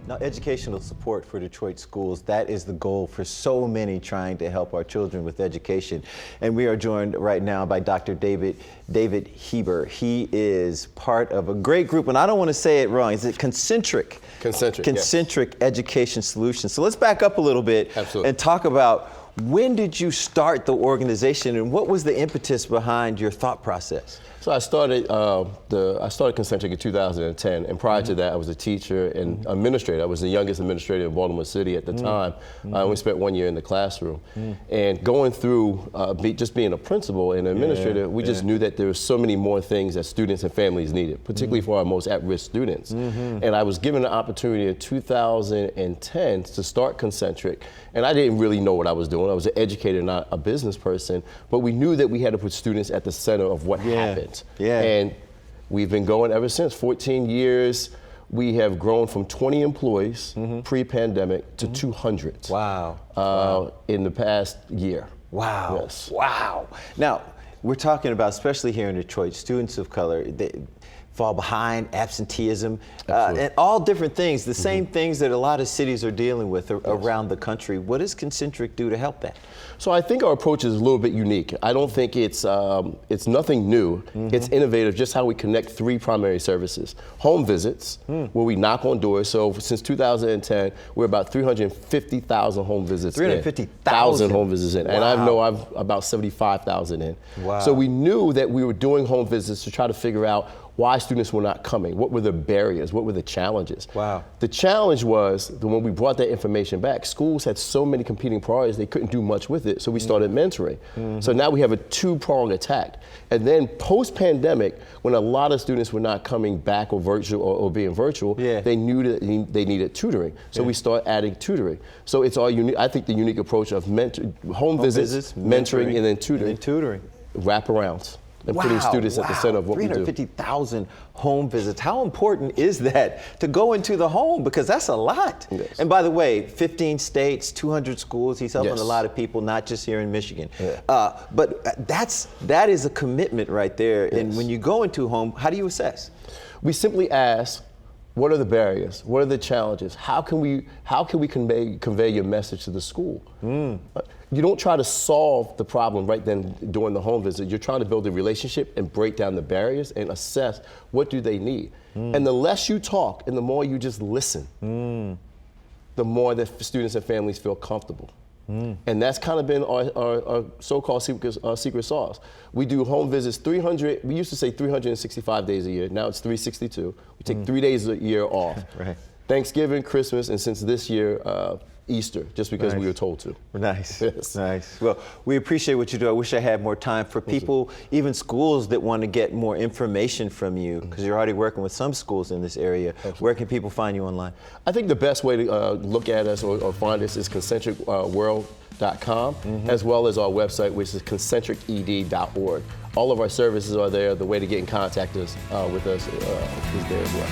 Now, educational support for Detroit schools, that is the goal for so many trying to help our children with education. And we are joined right now by Dr. David Heber. He is part of a great group, and I don't want to say it wrong. Is it Concentric? Concentric yes. Education Solutions. So let's back up a little bit and talk about, when did you start the organization and what was the impetus behind your thought process? So I started Concentric in 2010, and prior to that, I was a teacher and administrator. I was the youngest administrator in Baltimore City at the time. I only spent 1 year in the classroom. And going through just being a principal and an administrator, we just knew that there were so many more things that students and families needed, particularly for our most at-risk students. And I was given an opportunity in 2010 to start Concentric, and I didn't really know what I was doing. I was an educator, not a business person, but we knew that we had to put students at the center of what happened. And we've been going ever since. 14 years, we have grown from 20 employees pre-pandemic to 200. Wow. In the past year. Wow. Yes. Wow. Now, we're talking about, especially here in Detroit, students of color, they fall behind, absenteeism, and all different things, the same things that a lot of cities are dealing with around the country. What does Concentric do to help that? So I think our approach is a little bit unique. I don't think it's nothing new. It's innovative, just how we connect three primary services. Home visits, where we knock on doors. So since 2010, we're about 350,000 home visits 350,000 home visits in. And I know I've about 75,000 in. Wow. So we knew that we were doing home visits to try to figure out why students were not coming. What were the barriers? What were the challenges? Wow. The challenge was that when we brought that information back, schools had so many competing priorities, they couldn't do much with it, so we started mentoring. So now we have a two-pronged attack. And then post-pandemic, when a lot of students were not coming back or virtual or being virtual, they knew that they needed tutoring. So we started adding tutoring. So it's our unique, I think the unique approach of home visits, mentoring, and then tutoring. Wraparounds. And putting students at the center of what we do. 350,000 home visits. How important is that to go into the home? Because that's a lot. Yes. And by the way, 15 states, 200 schools. He's helping a lot of people, not just here in Michigan. But that is a commitment right there. And when you go into a home, how do you assess? We simply ask, what are the barriers? What are the challenges? How can we convey your message to the school? You don't try to solve the problem right then during the home visit. You're trying to build a relationship and break down the barriers and assess what do they need. And the less you talk and the more you just listen, the more that students and families feel comfortable. And that's kind of been our so-called secret sauce. We do home visits we used to say 365 days a year. Now it's 362. We take 3 days a year off. Thanksgiving, Christmas, and since this year, Easter, just because we were told to. Nice. Nice. Well, we appreciate what you do. I wish I had more time for people, even schools that want to get more information from you, because you're already working with some schools in this area. Where can people find you online? I think the best way to look at us or find us is concentricworld.com, as well as our website, which is concentriced.org. All of our services are there. The way to get in contact with us is there as well.